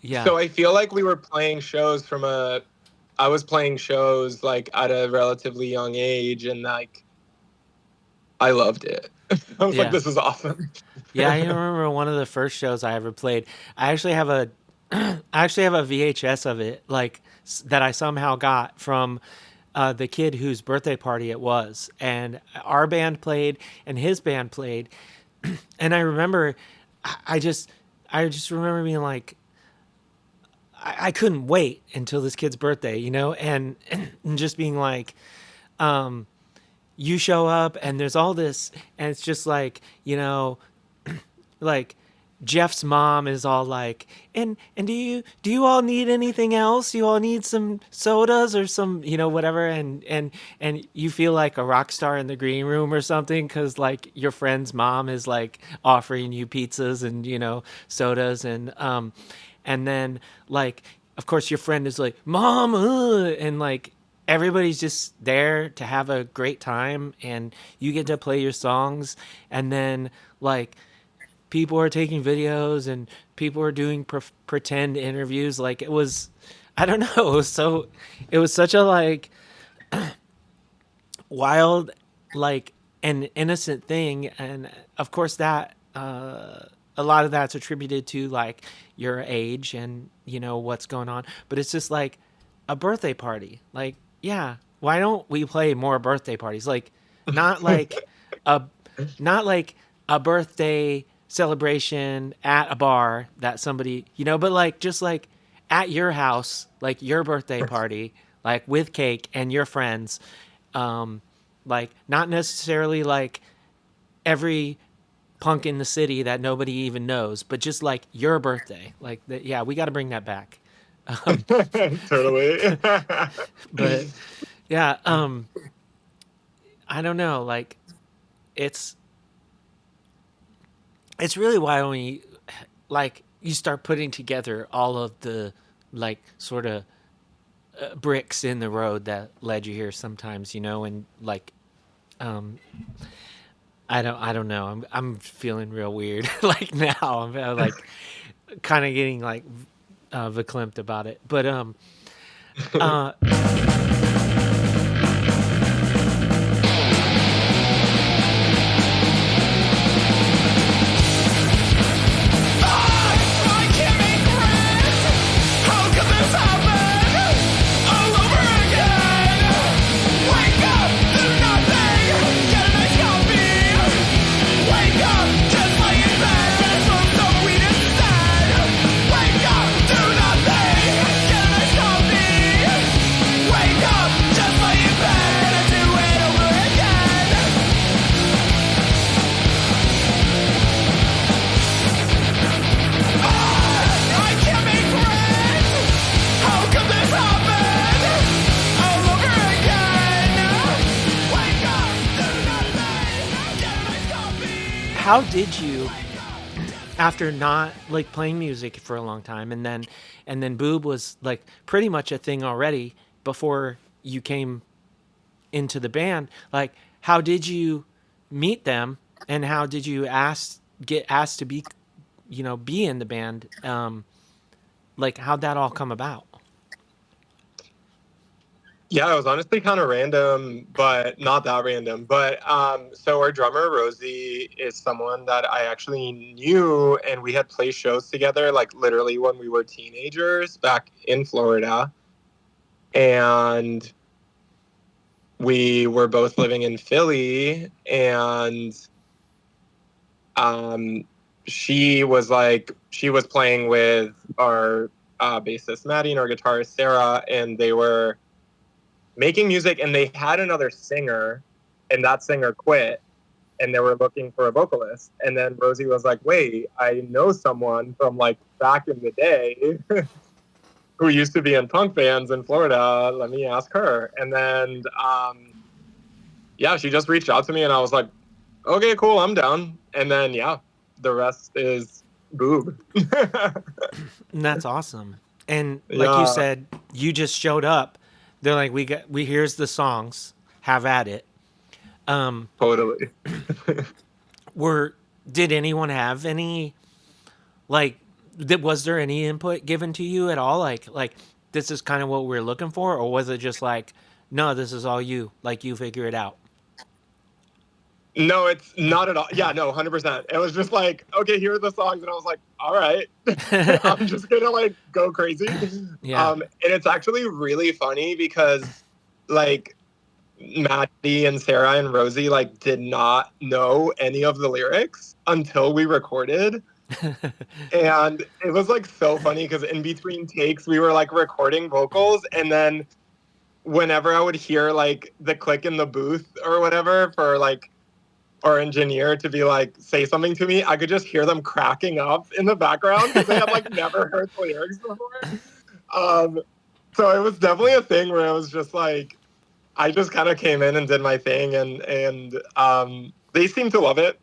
Yeah. so I feel like we were playing shows I was playing shows like at a relatively young age, and like I loved it. I was like, Yeah. this is awesome. Yeah, I remember one of the first shows I ever played. I actually have a I actually have a VHS of it, like that I somehow got from the kid whose birthday party it was, and our band played and his band played, and I remember, I I just I just remember being like, I couldn't wait until this kid's birthday, and just being like, you show up and there's all this, and it's just like, like Jeff's mom is all like, and do you all need anything else? You all need some sodas or some, whatever, and you feel like a rock star in the green room or something because like your friend's mom is like offering you pizzas and sodas, and then like of course your friend is like, mom, and like everybody's just there to have a great time, and you get to play your songs, and then like people are taking videos and people are doing pretend interviews. Like it was, I don't know, it was such a like wild, like an innocent thing. And of course that a lot of that's attributed to like your age and what's going on, but it's just like a birthday party. Like, yeah, why don't we play more birthday parties? Like, not like a not like a birthday celebration at a bar that somebody, but like just like at your house, like your birthday party, like with cake and your friends. um like not necessarily like every punk in the city that nobody even knows, but just like your birthday. Like that, yeah, we got to bring that back. Totally. But yeah, I don't know, like it's it's really why when you like you start putting together all of the like sort of bricks in the road that led you here sometimes, and like I don't know. I'm feeling real weird like now. I'm like kind of getting like verklempt about it. But uh how did you, after not like playing music for a long time, and then boob was like pretty much a thing already before you came into the band, like how did you meet them, and how did you get asked to be in the band, like how'd that all come about? Yeah, it was honestly kind of random, but not that random. But so our drummer Rosie is someone that I actually knew, and we had played shows together, like literally when we were teenagers back in Florida, and we were both living in Philly, and um, she was playing with our bassist Maddie and our guitarist Sarah, and they were making music, and they had another singer, and that singer quit, and they were looking for a vocalist. And then Rosie was like, wait, I know someone from like back in the day who used to be in punk bands in Florida. Let me ask her. And then yeah, she just reached out to me, and I was like, okay, cool, I'm down. And then yeah, the rest is boob. And that's awesome. And like you Yeah, said, you just showed up. They're like, we here's the songs, have at it. um totally. were Did anyone have any, like, was there any input given to you at all, like this is kind of what we're looking for, or was it just like, no, this is all you, like you figure it out? No, it's not at all. Yeah, no, 100%. It was just like, okay, here are the songs. And I was like, all right, I'm just going to like go crazy. Yeah. And it's actually really funny because like Maddie and Sarah and Rosie like did not know any of the lyrics until we recorded. And it was like so funny because in between takes, we were like recording vocals. And then whenever I would hear like the click in the booth or whatever for like our engineer to be like say something to me, I could just hear them cracking up in the background because they had like never heard the lyrics before. Um, so it was definitely a thing where it was just like I just kind of came in and did my thing, and they seem to love it.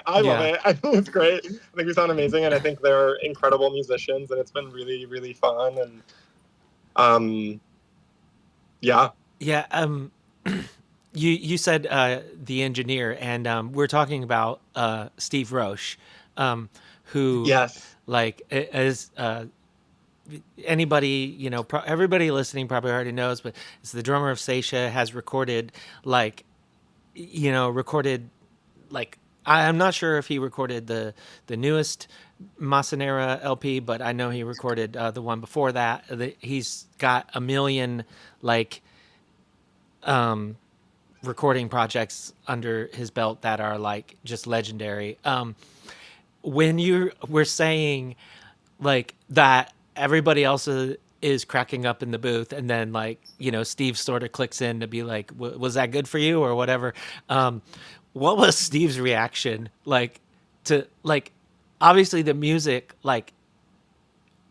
I love Yeah. it. I think it's great. I think we sound amazing, and I think they're incredible musicians, and it's been really really fun. And um, yeah, Yeah. You said the engineer, and we're talking about Steve Roche, who, yes, like, is anybody, everybody listening probably already knows, but it's the drummer of Seisha, has recorded, like, recorded, like, I'm not sure if he recorded the newest Masanera LP, but I know he recorded the one before that. He's got a million, like, recording projects under his belt that are like just legendary. When you were saying like that, everybody else is cracking up in the booth, and then like Steve sort of clicks in to be like, was that good for you or whatever? What was Steve's reaction like to, like, obviously the music, like,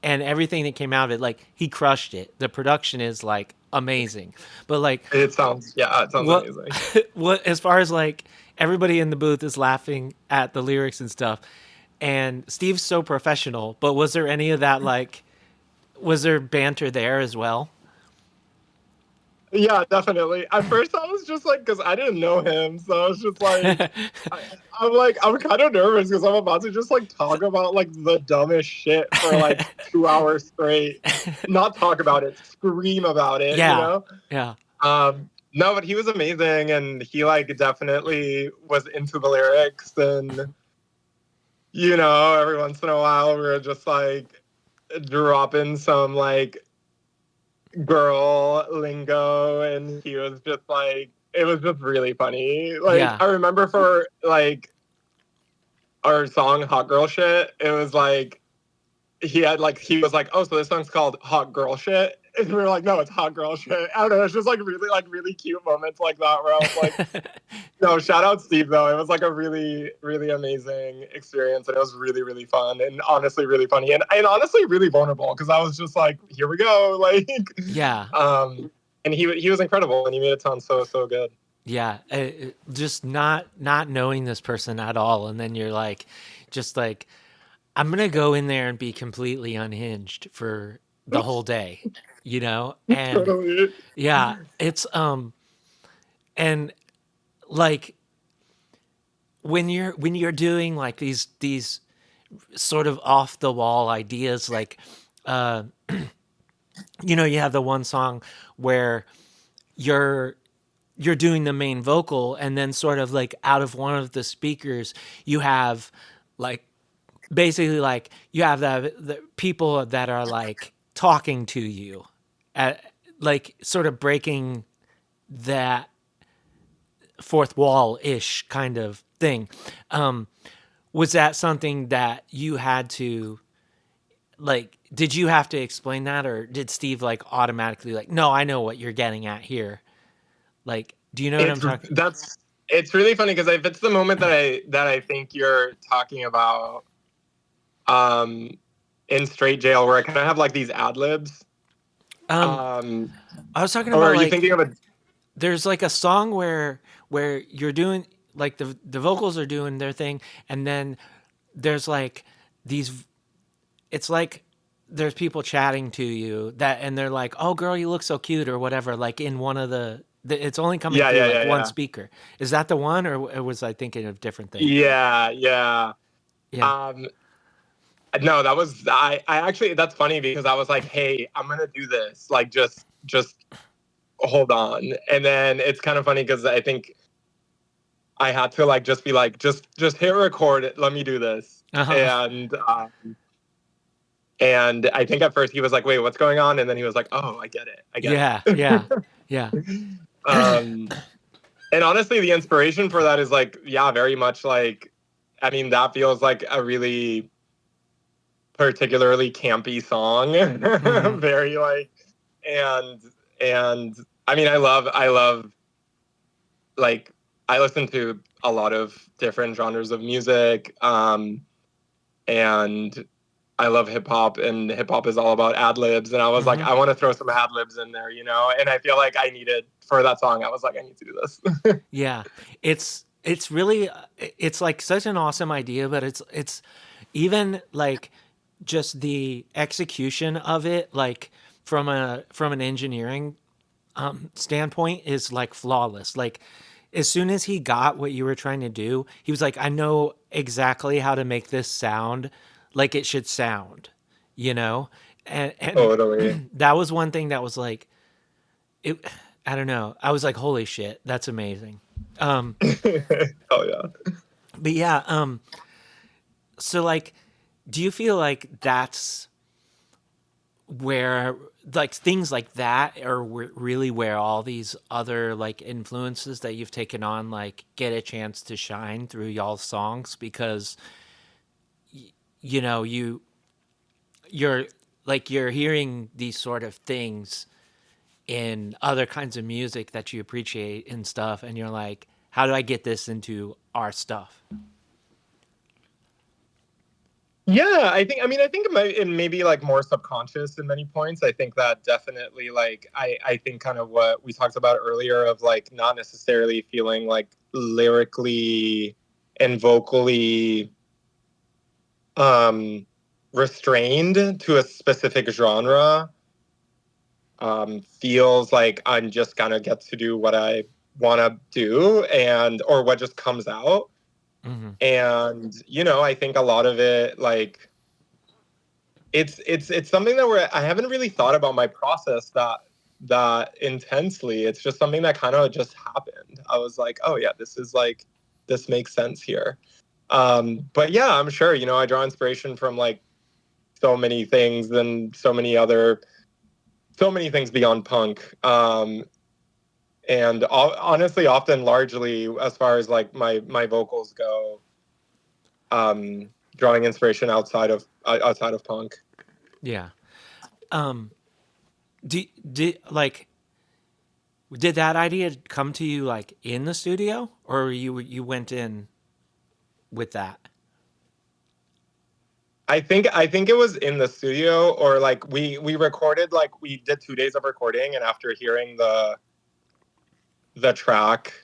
and everything that came out of it, like he crushed it. The production is like amazing, but like, it sounds what amazing. what, as far as like everybody in the booth is laughing at the lyrics and stuff, and Steve's so professional, but was there any of that, like, was there banter there as well? Yeah, definitely. At first, I was just like, because I didn't know him, so I was just like, I, I'm like, I'm kind of nervous because I'm about to just like talk about like the dumbest shit for like 2 hours straight. Not talk about it, scream about it, you Yeah, know? yeah, No, but he was amazing, and he like definitely was into the lyrics, and every once in a while we were just like dropping some like girl lingo, and he was just like, it was just really funny. Like yeah. I remember for like our song Hot Girl Shit, it was like he was like, oh, so this song's called Hot Girl Shit, and we were like, no, it's Hot Girl Shit. I don't know, it's just like really cute moments like that where I was like, no, shout out Steve though. It was like a really, really amazing experience, and it was really, really fun, and honestly really funny, and honestly really vulnerable because I was just like, here we go, like, Yeah, and he was incredible, and he made it sound so so good. yeah. Just not knowing this person at all, and then you're like, just like, I'm gonna go in there and be completely unhinged for the whole day, and Totally. yeah, it's and like when you're doing like these sort of off the wall ideas, like uh you have the one song where you're you're doing the main vocal, and then sort of like out of one of the speakers you have like basically like you have the people that are like talking to you at like sort of breaking that fourth wall ish kind of thing. um was that something that you had to like, did you have to explain that, or did Steve like automatically like, no, I know what you're getting at here? Like, do you know what I'm It's talking? that's it's really funny because if it's the moment that I think you're talking about, um, in Straight Jail, where I kind of have like these ad libs, um um, I was talking or about are you like, thinking of a? there's like a song where you're doing like the vocals are doing their thing, and then there's like these, it's like there's people chatting to you that, and they're like, oh girl, you look so cute or whatever, like in one of it's only coming Yeah, through yeah, like yeah, one yeah, speaker. Is that the one, or was I thinking of different thing? yeah, yeah. Yeah. Um, no, that was I actually that's funny because I was like, hey, I'm gonna do this. Like, just hold on. And then it's kind of funny because I think I had to like just be like, just hit record. Let me do this. Uh-huh. And I think at first he was like, wait, what's going on? And then he was like, oh, I get it. I get Yeah, it. yeah, yeah. um, and honestly, the inspiration for that is like, yeah, very much like, I mean, that feels like a really particularly campy song. Hmm. Very like, and, and I mean, I love, like, I listen to a lot of different genres of music. And I love hip hop, and hip hop is all about ad libs. And I was like, Hmm. I want to throw some ad libs in there, And I feel like I needed for that song. I was like, I need to do this. Yeah, it's really it's like such an awesome idea, but it's even like just the execution of it, like from an engineering standpoint, is like flawless. Like as soon as he got what you were trying to do, he was like, I know exactly how to make this sound like it should sound, you know? And Totally. that was one thing that was like it, I don't know. I was like, holy shit, that's amazing. Um Oh yeah. but yeah, so like, do you feel like that's where like things like that are really where all these other like influences that you've taken on like get a chance to shine through y'all's songs? Because you know you're like you're hearing these sort of things in other kinds of music that you appreciate and stuff, and you're like, how do I get this into our stuff? Yeah, I think it may be like more subconscious in many points. I think that definitely like I think kind of what we talked about earlier of like not necessarily feeling like lyrically and vocally um restrained to a specific genre feels like I'm just gonna get to do what I want to do and or what just comes out. Hmm. And I think a lot of it, like, it's something that I haven't really thought about my process that intensely. It's just something that kind of just happened. I was like, oh yeah, this makes sense here. But yeah, I'm sure, I draw inspiration from like so many things and so many things beyond punk. And honestly, often largely as far as like my vocals go, drawing inspiration outside of punk. Yeah. Um, did like did that idea come to you like in the studio, or you went in with that? I think it was in the studio, or like we recorded, like we did 2 days of recording, and after hearing the track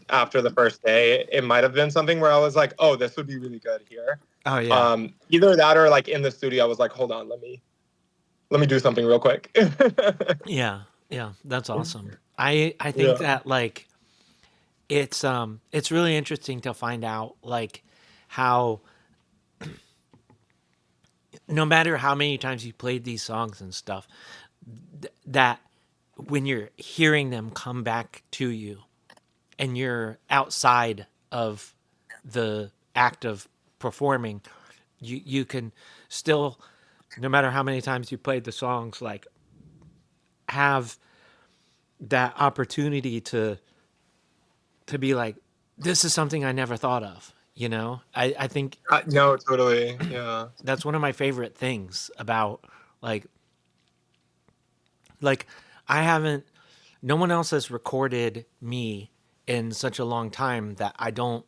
after the first day, it might have been something where I was like, oh, this would be really good here. Oh yeah. Either that or like in the studio, I was like, hold on, let me do something real quick. Yeah. Yeah. That's awesome. I think Yeah. that like it's really interesting to find out like how no matter how many times you played these songs and stuff, that when you're hearing them come back to you and you're outside of the act of performing, you can still, no matter how many times you played the songs, like have that opportunity to be like, this is something I never thought of. I think No, totally. Yeah. that's one of my favorite things about like like I haven't no one else has recorded me in such a long time that I don't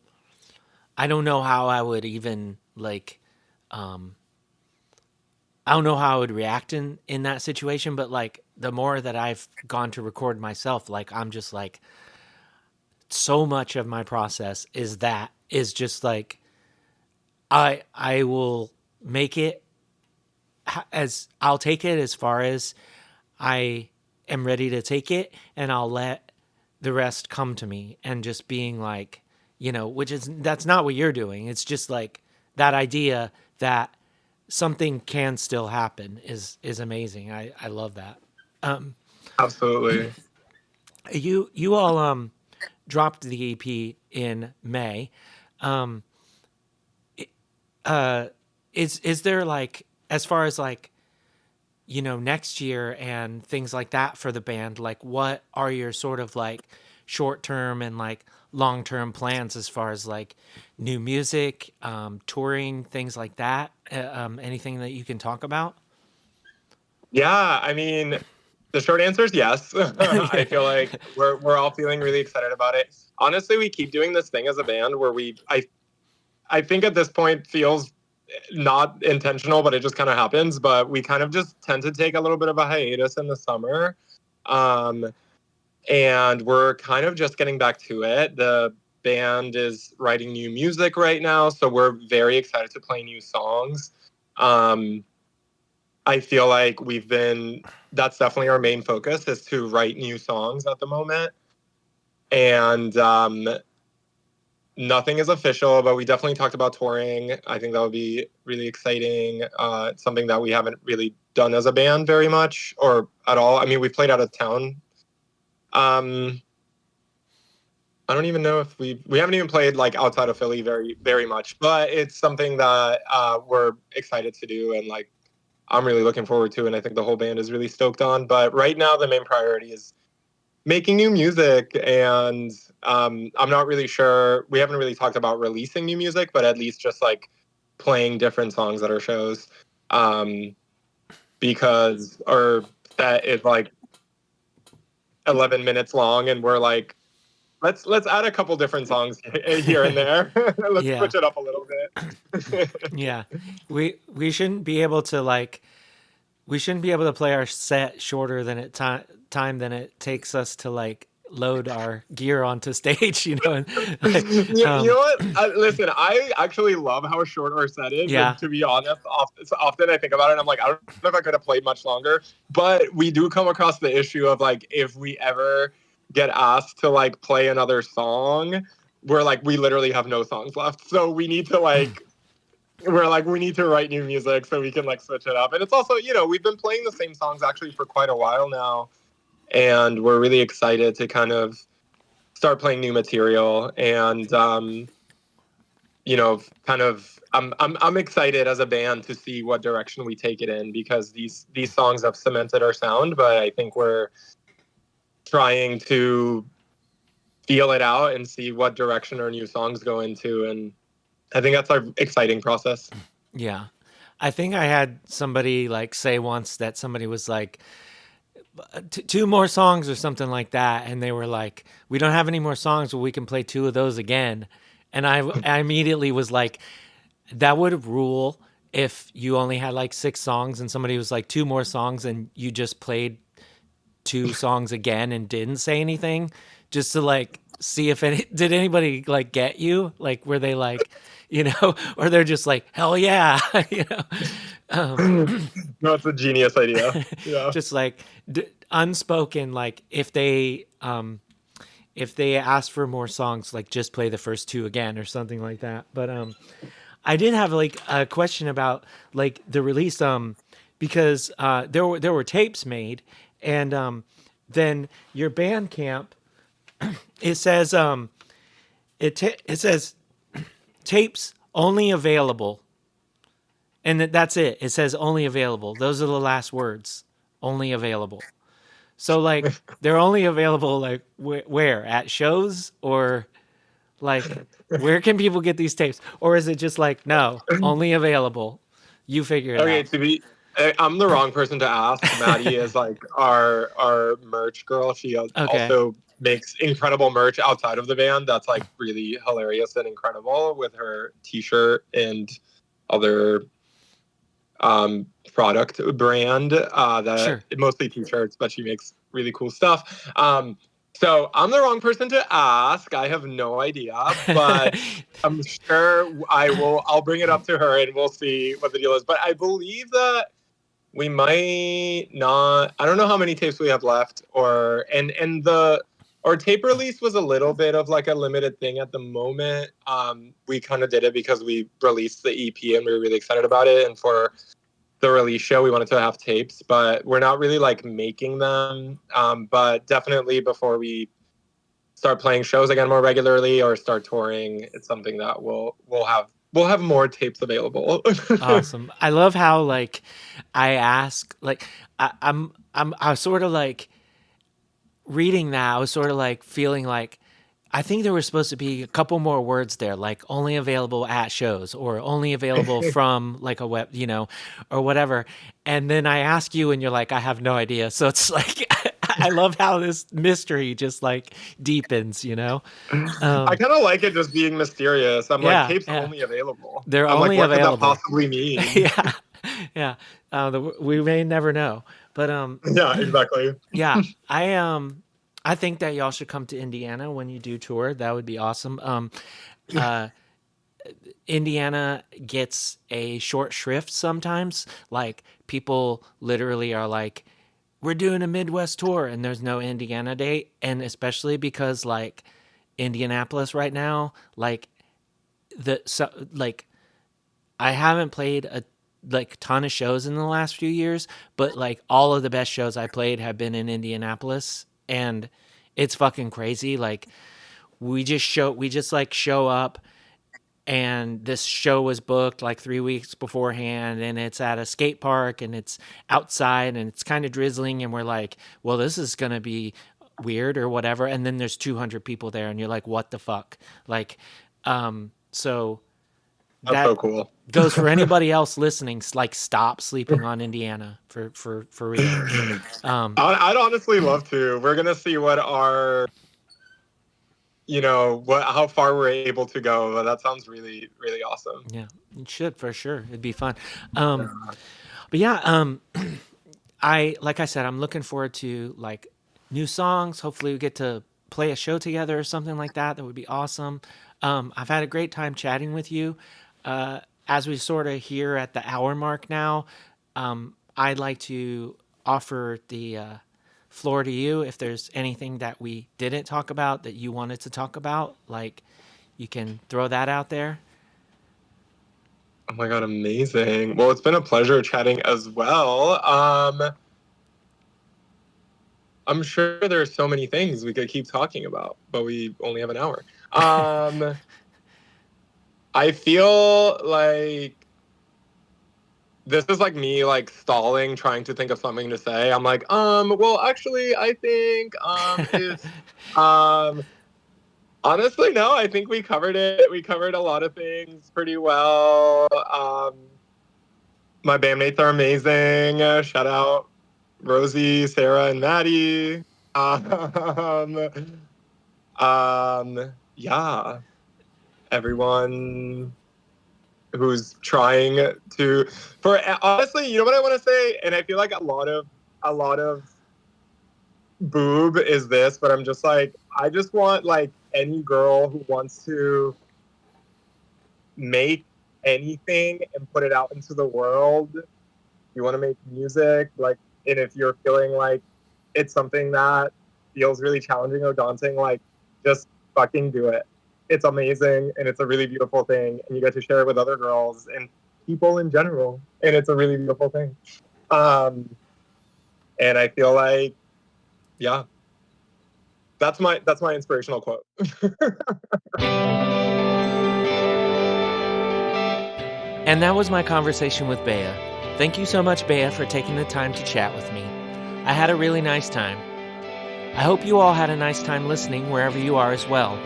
know how I would even like I don't know how I would react in that situation, but like the more that I've gone to record myself, like I'm just like so much of my process is just like I will make it as I'll take it as far as I am ready to take it, and I'll let the rest come to me, and just being like, which is that's not what you're doing. It's just like that idea that something can still happen is amazing. I love that. Absolutely. You all dropped the EP in May. Is there like, as far as like, next year and things like that for the band, like what are your sort of like short term and like long term plans as far as like new music, touring, things like that? Anything that you can talk about? Yeah, I mean, the short answer is yes. I feel like we're all feeling really excited about it. Honestly, we keep doing this thing as a band where I think at this point feels not intentional, but it just kind of happens. But we kind of just tend to take a little bit of a hiatus in the summer. Um, and we're kind of just getting back to it. The band is writing new music right now, so we're very excited to play new songs. Um, I feel like that's definitely our main focus, is to write new songs at the moment. And nothing is official, but we definitely talked about touring. I think that would be really exciting. It's something that we haven't really done as a band very much or at all. I mean, we've played out of town. Um, I don't even know if we haven't even played like outside of Philly very, very much, but it's something that we're excited to do, and like I'm really looking forward to, and I think the whole band is really stoked on. But right now, the main priority is making new music, and I'm not really sure. We haven't really talked about releasing new music, but at least just like playing different songs at our shows, um, because our set is like 11 minutes long, and we're like, let's add a couple different songs here and there. Let's Yeah, switch it up a little bit. yeah. We shouldn't be able to like we shouldn't be able to play our set shorter than time than it takes us to like load our gear onto stage, and You know what? Listen, I actually love how short our set is, and yeah. to be honest, often I think about it, and I'm like, I don't know if I could have played much longer. But we do come across the issue of like, if we ever get asked to like play another song, we're like, we literally have no songs left, so we need to like. We're like, we need to write new music so we can like switch it up. And it's also, we've been playing the same songs actually for quite a while now, and we're really excited to kind of start playing new material. And kind of I'm excited as a band to see what direction we take it in, because these songs have cemented our sound, but I think we're trying to feel it out and see what direction our new songs go into. And I think that's our exciting process. Yeah. I think I had somebody like say once that somebody was like, two more songs or something like that. And they were like, we don't have any more songs, but we can play two of those again. And I immediately was like, that would rule if you only had like six songs and somebody was like, two more songs, and you just played two songs again and didn't say anything, just to like see if did anybody like get you, like were they like, or they're just like, hell yeah. No, it's a genius idea. Yeah. Just like unspoken, like if they ask for more songs, like just play the first two again or something like that. But I did have like a question about like the release, because there were tapes made, and then your Bandcamp, it says it says tapes only available, and that's it. It says only available. Those are the last words. Only available. So like they're only available like where at shows, or like where can people get these tapes, or is it just like no, only available? You figure it Okay, out. I'm the wrong person to ask. Maddie is like our merch girl. She Okay, also makes incredible merch outside of the band. That's like really hilarious and incredible, with her t-shirt and other product brand, that sure. mostly t-shirts, but she makes really cool stuff. So I'm the wrong person to ask. I have no idea, but I'm sure I'll bring it up to her and we'll see what the deal is. But I believe that we might not. I don't know how many tapes we have left, and the our tape release was a little bit of like a limited thing at the moment. We kind of did it because we released the EP and we were really excited about it, and for the release show we wanted to have tapes, but we're not really like making them. But definitely before we start playing shows again more regularly or start touring, it's something that we'll have more tapes available. Awesome. I love how like I ask like I was sort of like reading that. I was sort of like feeling like I think there were supposed to be a couple more words there, like only available at shows or only available from like a web, or whatever. And then I ask you, and you're like, I have no idea. So it's like, I love how this mystery just like deepens, I Um, kind of like it just being mysterious. I'm like, yeah, tapes yeah. only available. They're I'm like, only what could that available. possibly mean? Yeah, yeah. We may never know, but Yeah, exactly. yeah, I think that y'all should come to Indiana when you do tour. That would be awesome. Uh, Indiana gets a short shrift sometimes. Like people literally are like, "We're doing a Midwest tour," and there's no Indiana date, and especially because like Indianapolis right now, like like I haven't played a like ton of shows in the last few years, but like all of the best shows I played have been in Indianapolis, and it's fucking crazy. Like we just like show up, and this show was booked like 3 weeks beforehand, and it's at a skate park, and it's outside, and it's kind of drizzling, and we're like, well, this is gonna be weird or whatever, and then there's 200 people there, and you're like, what the fuck, like, so That's that so cool. goes for anybody else listening. Like, stop sleeping on Indiana for real. Um, I'd honestly love to. We're gonna see how far we're able to go. But that sounds really, really awesome. yeah, it should for sure. It'd be fun. But yeah, I like I said, I'm looking forward to like new songs. Hopefully, we get to play a show together or something like that, that would be awesome. I've had a great time chatting with you. As we sort of here at the hour mark now, I'd like to offer the floor to you. If there's anything that we didn't talk about that you wanted to talk about, like, you can throw that out there. Oh my God, amazing. Well, it's been a pleasure chatting as well. I'm sure there's so many things we could keep talking about, but we only have an hour. I feel like this is like me like stalling, trying to think of something to say. I'm like, well, actually, I think if honestly, no, I think we covered it. We covered a lot of things pretty well. My bandmates are amazing. Shout out Rosie, Sarah, and Maddie. Yeah, everyone who's trying to, for honestly, you know what I want to say, and I feel like a lot of boob is this, but I'm just like, I just want like any girl who wants to make anything and put it out into the world. You want to make music, like, and if you're feeling like it's something that feels really challenging or daunting, like, just fucking do it. It's amazing and it's a really beautiful thing, and you get to share it with other girls and people in general, and it's a really beautiful thing. And I feel like, yeah, that's my inspirational quote. And that was my conversation with Bea. Thank you so much, Bea, for taking the time to chat with me. I had a really nice time. I hope you all had a nice time listening wherever you are as well.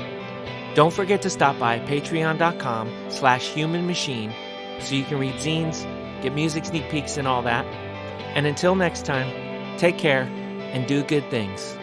Don't forget to stop by patreon.com/humanmachine so you can read zines, get music sneak peeks and all that. And until next time, take care and do good things.